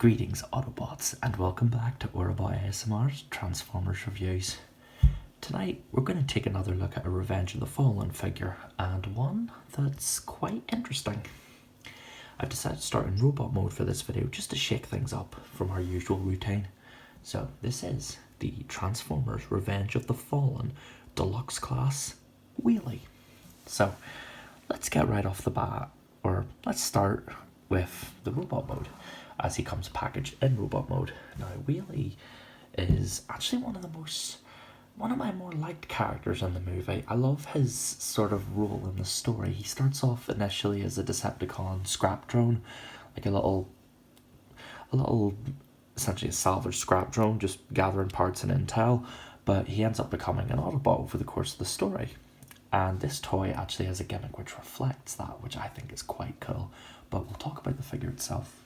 Greetings Autobots and welcome back to Autobot ASMR's Transformers Reviews. Tonight we're going to take another look at a Revenge of the Fallen figure, and one that's quite interesting. I've decided to start in robot mode for this video just to shake things up from our usual routine. So this is the Transformers Revenge of the Fallen Deluxe class Wheelie. So let's get right off the bat, or let's start with the robot mode, as he comes packaged in robot mode. Now Wheelie is actually one of my more liked characters in the movie. I love his sort of role in the story. He starts off initially as a Decepticon scrap drone, like a little essentially a salvage scrap drone, just gathering parts and intel, but he ends up becoming an Autobot over the course of the story. And this toy actually has a gimmick which reflects that, which I think is quite cool. But we'll talk about the figure itself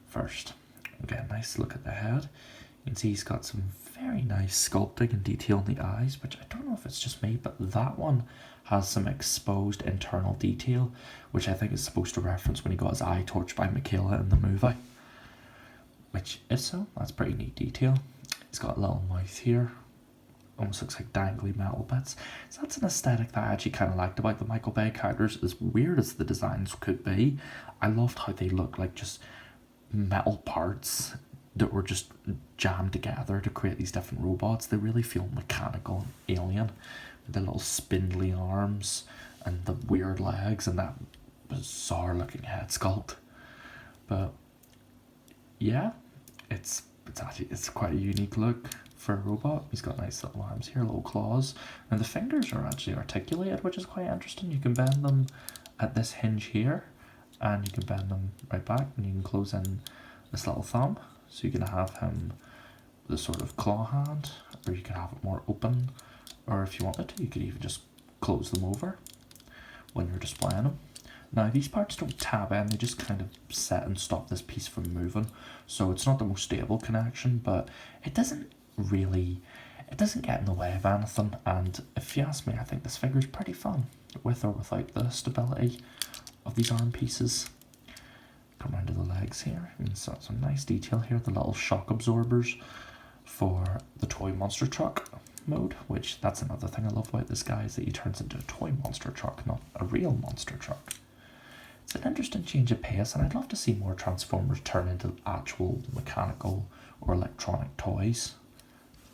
first. We'll get a nice look at the head. You can see he's got some very nice sculpting and detail in the eyes, which I don't know if it's just me, but that one has some exposed internal detail, which I think is supposed to reference when he got his eye torched by Michaela in the movie. Which, if so, that's pretty neat detail. He's got a little mouth here. Almost looks like dangly metal bits. So that's an aesthetic that I actually kind of liked about the Michael Bay characters. As weird as the designs could be, I loved how they looked like just metal parts that were just jammed together to create these different robots. They really feel mechanical and alien, with the little spindly arms and the weird legs and that bizarre looking head sculpt. But yeah, it's quite a unique look for a robot. He's got nice little arms here, little claws, and the fingers are actually articulated, which is quite interesting. You can bend them at this hinge here, and you can bend them right back, and you can close in this little thumb, so you can have him the sort of claw hand, or you can have it more open, or if you wanted to, you could even just close them over when you're displaying them. Now these parts don't tab in, they just kind of set and stop this piece from moving, so it's not the most stable connection, but it doesn't get in the way of anything. And if you ask me, I think this figure is pretty fun, with or without the stability of these arm pieces. Come around to the legs here, and so some nice detail here, the little shock absorbers for the toy monster truck mode, which that's another thing I love about this guy, is that he turns into a toy monster truck, not a real monster truck. It's an interesting change of pace, and I'd love to see more Transformers turn into actual mechanical or electronic toys.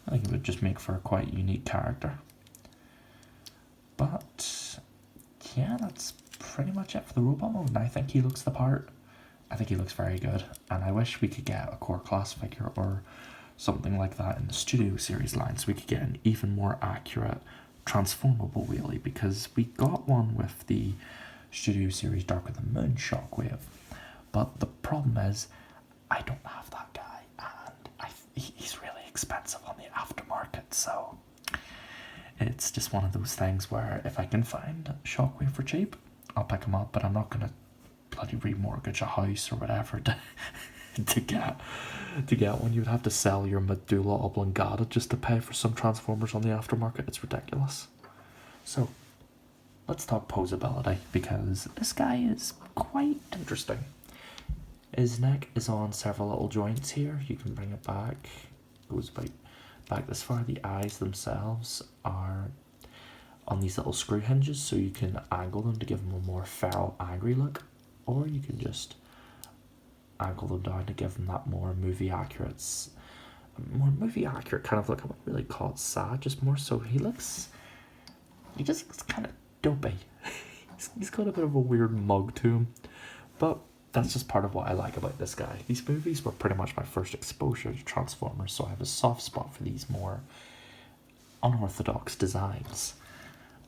I think it would just make for a quite unique character. But yeah, that's pretty much it for the robot mode, and I think he looks the part. I think he looks very good, and I wish we could get a core class figure or something like that in the Studio Series line, so we could get an even more accurate transformable Wheelie, because we got one with the Studio Series Darker Than Moon Shockwave, but the problem is I don't have that guy, and he's really expensive on the aftermarket, so it's just one of those things where if I can find Shockwave for cheap, I'll pick him up, but I'm not going to bloody remortgage a house or whatever to get one. You'd have to sell your medulla oblongata just to pay for some Transformers on the aftermarket. It's ridiculous. So let's talk posability, because this guy is quite interesting. His neck is on several little joints here. You can bring it back. Goes back this far. The eyes themselves are on these little screw hinges, so you can angle them to give them a more feral, angry look, or you can just angle them down to give them that more movie accurate kind of look. I wouldn't really call it sad, just more so he just looks kind of dopey. He's got a bit of a weird mug to him, but that's just part of what I like about this guy. These movies were pretty much my first exposure to Transformers, so I have a soft spot for these more unorthodox designs.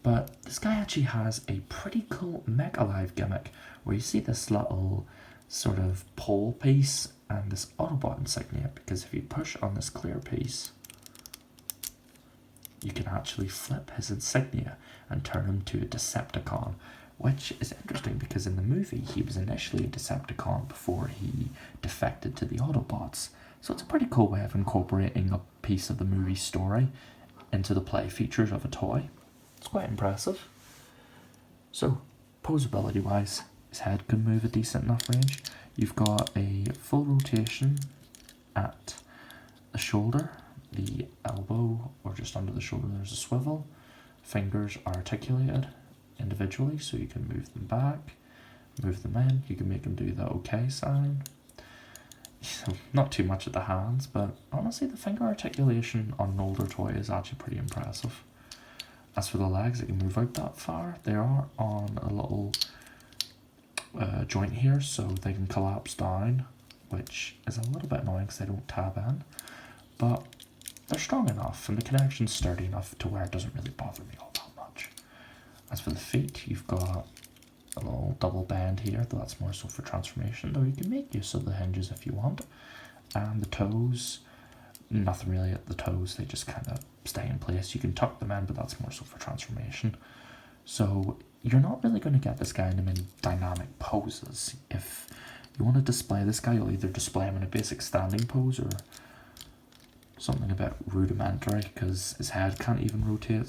But this guy actually has a pretty cool Mech Alive gimmick, where you see this little sort of pole piece and this Autobot insignia, because if you push on this clear piece, you can actually flip his insignia and turn him to a Decepticon, which is interesting because in the movie he was initially a Decepticon before he defected to the Autobots. So it's a pretty cool way of incorporating a piece of the movie story into the play features of a toy. It's quite impressive. So, posability wise, his head can move a decent enough range. You've got a full rotation at the shoulder, the elbow, or just under the shoulder there's a swivel. Fingers are articulated individually, so you can move them back, move them in. You can make them do the OK sign. So not too much at the hands, but honestly the finger articulation on an older toy is actually pretty impressive. As for the legs, they can move out that far. They are on a little joint here, so they can collapse down, which is a little bit annoying because they don't tab in, but they're strong enough and the connection's sturdy enough to where it doesn't really bother me all that much. As for the feet, you've got a little double bend here, though that's more so for transformation, though you can make use of the hinges if you want. And the toes, nothing really at the toes, they just kind of stay in place. You can tuck them in, but that's more so for transformation. So you're not really going to get this guy in many dynamic poses. If you want to display this guy, you'll either display him in a basic standing pose or something a bit rudimentary because his head can't even rotate.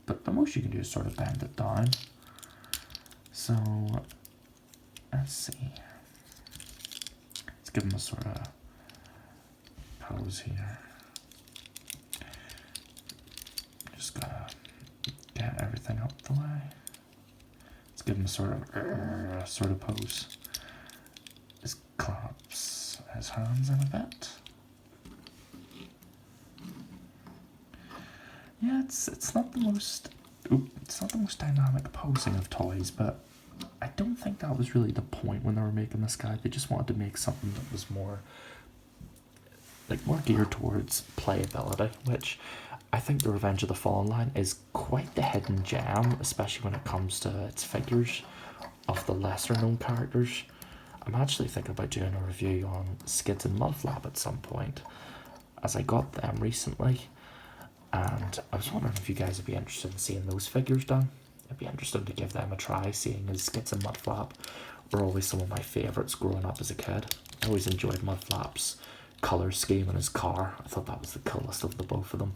But the most you can do is sort of bend it down. So let's see. Let's give him a sort of pose here. Just gotta get everything up the way. Let's give him a sort of pose. Just claps his hands in a bit. Yeah, it's not the most dynamic posing of toys, but I don't think that was really the point when they were making this guy. They just wanted to make something that was more geared towards playability, which I think the Revenge of the Fallen line is quite the hidden gem, especially when it comes to its figures of the lesser known characters. I'm actually thinking about doing a review on Skids and Mudflap at some point, as I got them recently, and I was wondering if you guys would be interested in seeing those figures done. I'd be interested to give them a try, seeing as Skids and Mudflap were always some of my favourites growing up as a kid. I always enjoyed Mudflap's colour scheme in his car. I thought that was the coolest of the both of them.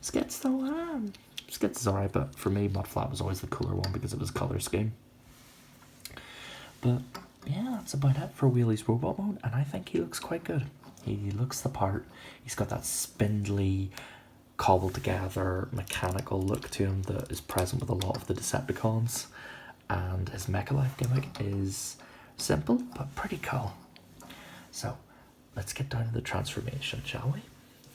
Skids though, Skids is alright, but for me Mudflap was always the cooler one because of his colour scheme. But yeah, that's about it for Wheelie's robot mode, and I think he looks quite good. He looks the part. He's got that spindly, cobbled together, mechanical look to him that is present with a lot of the Decepticons, and his Mecha Life gimmick is simple but pretty cool. So let's get down to the transformation, shall we?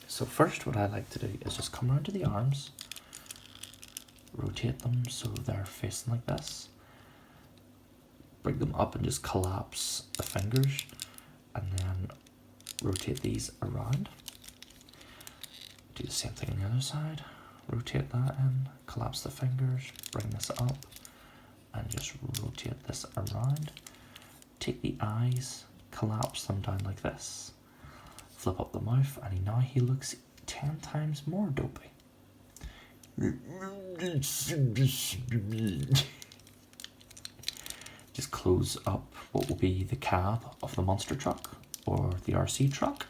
So first what I like to do is just come around to the arms, rotate them so they're facing like this, bring them up and just collapse the fingers, and then rotate these around. Do the same thing on the other side, rotate that in, collapse the fingers, bring this up, and just rotate this around. Take the eyes, collapse them down like this, flip up the mouth, and now he looks 10 times more dopey. Just close up what will be the cab of the monster truck or the RC truck.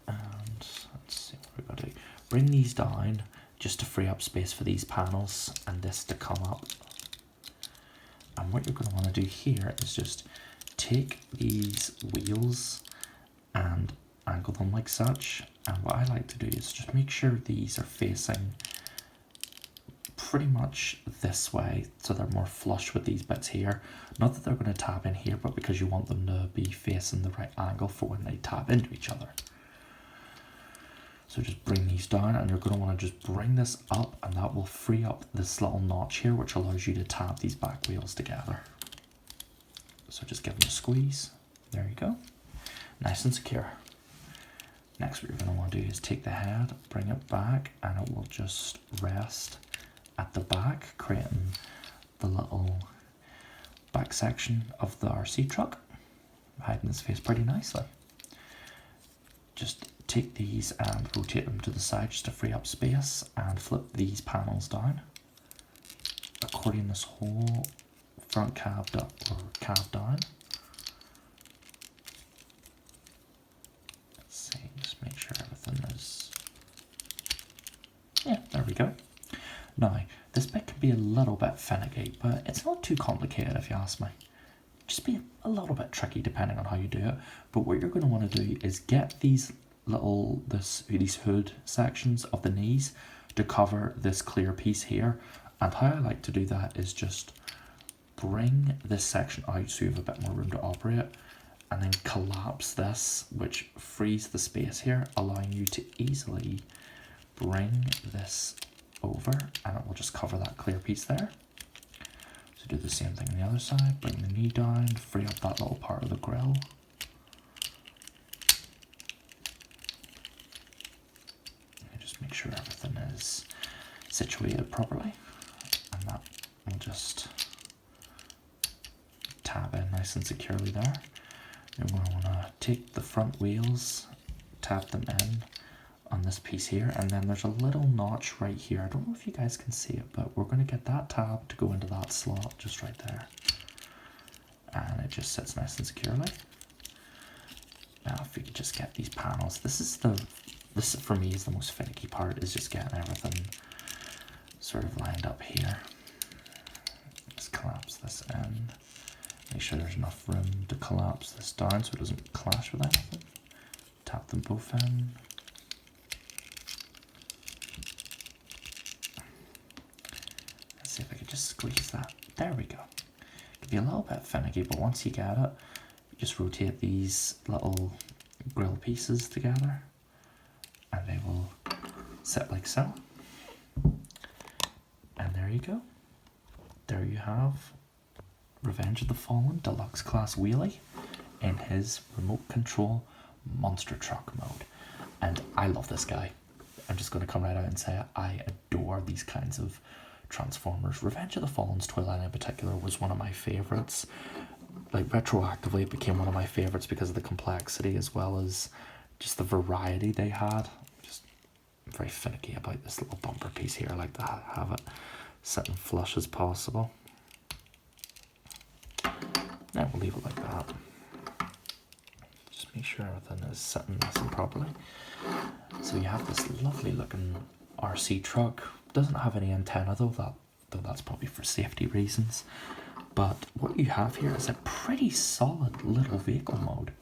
And let's see what we're going to do. Bring these down just to free up space for these panels and this to come up. And what you're going to want to do here is just take these wheels and angle them like such. And what I like to do is just make sure these are facing pretty much this way, so they're more flush with these bits here. Not that they're going to tap in here, but because you want them to be facing the right angle for when they tap into each other. So just bring these down, and you're going to want to just bring this up, and that will free up this little notch here, which allows you to tap these back wheels together. So just give them a squeeze. There you go. Nice and secure. Next, what you're going to want to do is take the head, bring it back, and it will just rest at the back, creating the little back section of the RC truck, hiding its face pretty nicely. Just take these and rotate them to the side just to free up space, and flip these panels down, accordion this whole front cab up or cab down. Let's see, just make sure everything is, yeah, there we go. Now, this bit can be a little bit finicky, but it's not too complicated if you ask me. just be a little bit tricky depending on how you do it. But what you're going to want to do is get these these hood sections of the knees to cover this clear piece here. And how I like to do that is just bring this section out so you have a bit more room to operate, and then collapse this, which frees the space here, allowing you to easily bring this over, and it will just cover that clear piece there. So do the same thing on the other side, bring the knee down, free up that little part of the grill. And just make sure everything is situated properly, and that will just tab in nice and securely there. You're going to want to take the front wheels, tab them in on this piece here, and then there's a little notch right here. I don't know if you guys can see it, but we're going to get that tab to go into that slot just right there, and it just sits nice and securely. Now if we could just get these panels, this for me is the most finicky part, is just getting everything sort of lined up here. Just collapse this in. Make sure there's enough room to collapse this down so it doesn't clash with anything. Tap them both in. Let's see if I could just squeeze that. There we go. It can be a little bit finicky, but once you get it, you just rotate these little grill pieces together and they will sit like so. And there you go. There you have Revenge of the Fallen Deluxe Class Wheelie in his remote control monster truck mode. And I love this guy. I'm just going to come right out and say it. I adore these kinds of Transformers. Revenge of the Fallen's toy line in particular was one of my favorites. Like retroactively it became one of my favorites because of the complexity as well as just the variety they had. Just very finicky about this little bumper piece here. I like to have it sitting flush as possible. Now we'll leave it like that. Just make sure everything is sitting nice and properly. So you have this lovely looking RC truck. Doesn't have any antenna though that's probably for safety reasons. But what you have here is a pretty solid little vehicle mode.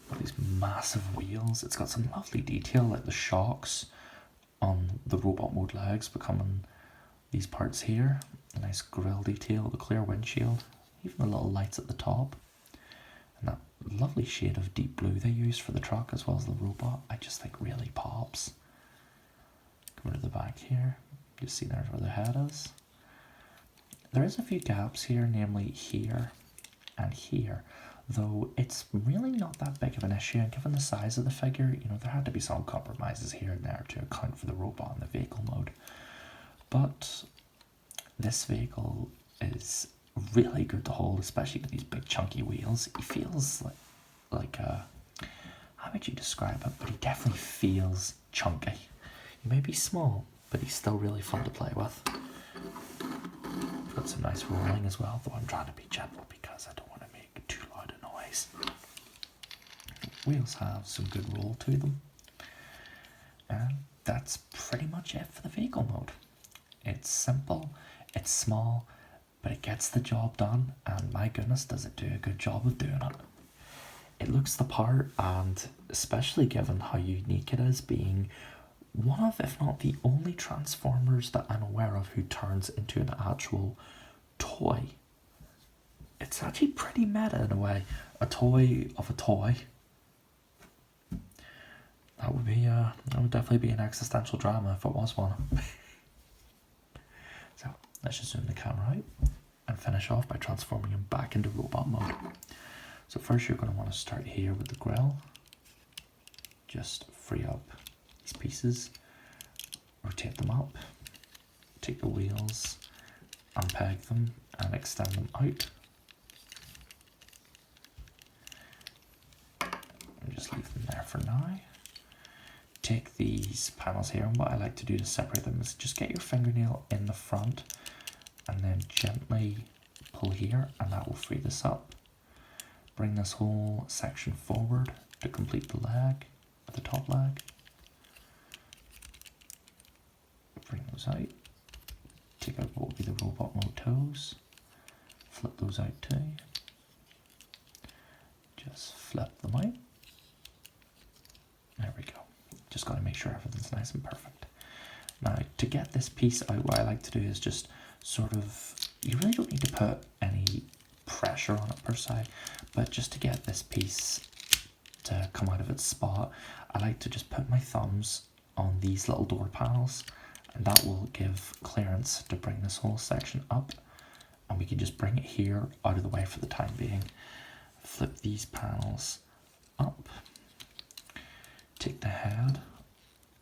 Got these massive wheels. It's got some lovely detail like the shocks on the robot mode legs becoming these parts here. A nice grille detail, the clear windshield. Even the little lights at the top, and that lovely shade of deep blue they use for the truck as well as the robot, I just think really pops. Go to the back here, you see there's where the head is. There is a few gaps here, namely here and here, though it's really not that big of an issue, and given the size of the figure, you know, there had to be some compromises here and there to account for the robot in the vehicle mode. But this vehicle is really good to hold, especially with these big chunky wheels. He feels like how would you describe it? But he definitely feels chunky. He may be small, but he's still really fun to play with. Got some nice rolling as well, though I'm trying to be gentle because I don't want to make too loud a noise. Wheels have some good roll to them. And that's pretty much it for the vehicle mode. It's simple, it's small, but it gets the job done, and my goodness does it do a good job of doing it. It looks the part, and especially given how unique it is, being one of, if not the only Transformers that I'm aware of who turns into an actual toy. It's actually pretty meta in a way. A toy of a toy. That would definitely be an existential drama if it was one. So let's just zoom the camera out and finish off by transforming him back into robot mode. So first you're going to want to start here with the grill. Just free up these pieces, rotate them up, take the wheels, unpeg them and extend them out. And just leave them there for now. Take these panels here, and what I like to do to separate them is just get your fingernail in the front and then gently pull here, and that will free this up. Bring this whole section forward to complete the leg, the top leg. Bring those out. Take out what will be the robot mode toes. Flip those out too. just flip them out. There we go. Just got to make sure everything's nice and perfect. Now, to get this piece out, what I like to do is just sort of, you really don't need to put any pressure on it per se, but just to get this piece to come out of its spot, I like to just put my thumbs on these little door panels, and that will give clearance to bring this whole section up, and we can just bring it here out of the way for the time being. Flip these panels up, take the head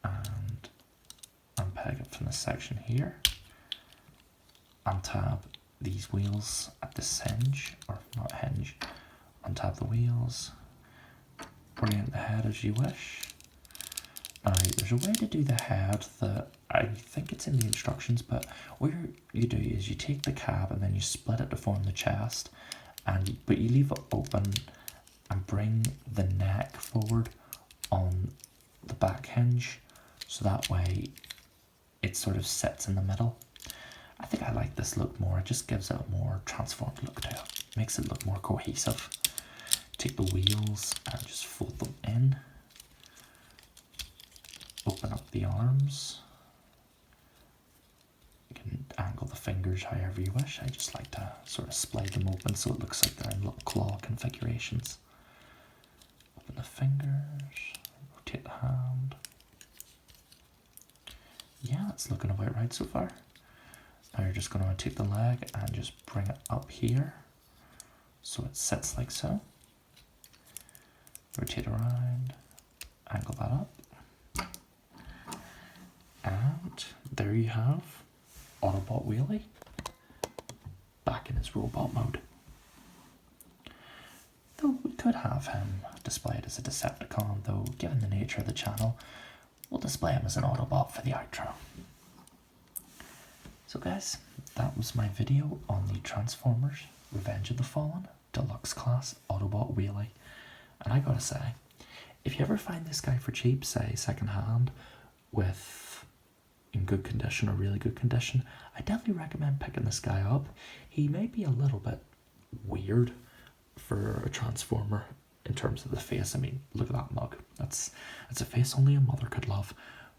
and unpeg it from this section here, untab these wheels at this hinge, or not hinge, untab the wheels, orient the head as you wish. Now, there's a way to do the head that I think it's in the instructions, but what you do is you take the cab and then you split it to form the chest, but you leave it open and bring the neck forward on the back hinge, so that way it sort of sits in the middle. I think I like this look more. It just gives it a more transformed look to it. Makes it look more cohesive. Take the wheels and just fold them in. Open up the arms. You can angle the fingers however you wish. I just like to sort of splay them open so it looks like they're in little claw configurations. Open the fingers. Rotate the hand. Yeah, it's looking about right so far. Now you're just going to take the leg and just bring it up here so it sits like so. Rotate around, angle that up. And there you have Autobot Wheelie back in his robot mode. Though we could have him displayed as a Decepticon, though given the nature of the channel, we'll display him as an Autobot for the outro. So guys, that was my video on the Transformers Revenge of the Fallen Deluxe Class Autobot Wheelie. And I gotta say, if you ever find this guy for cheap, say second hand, in good condition or really good condition, I definitely recommend picking this guy up. He may be a little bit weird for a Transformer in terms of the face. I mean, look at that mug. That's a face only a mother could love.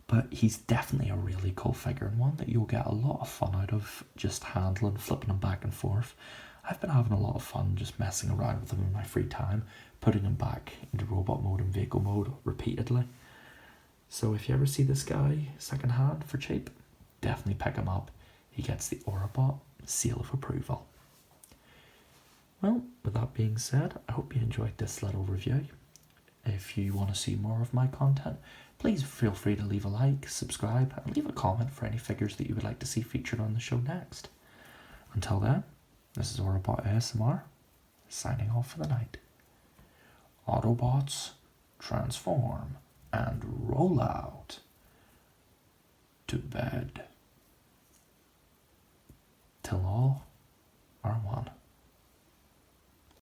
But he's definitely a really cool figure, and one that you'll get a lot of fun out of just handling, flipping him back and forth. I've been having a lot of fun just messing around with him in my free time, putting him back into robot mode and vehicle mode repeatedly. So if you ever see this guy second hand for cheap, definitely pick him up. He gets the Autobot seal of approval. Well, with that being said, I hope you enjoyed this little review. If you want to see more of my content, please feel free to leave a like, subscribe, and leave a comment for any figures that you would like to see featured on the show next. Until then, this is Autobot ASMR, signing off for the night. Autobots, transform and roll out to bed till all are one.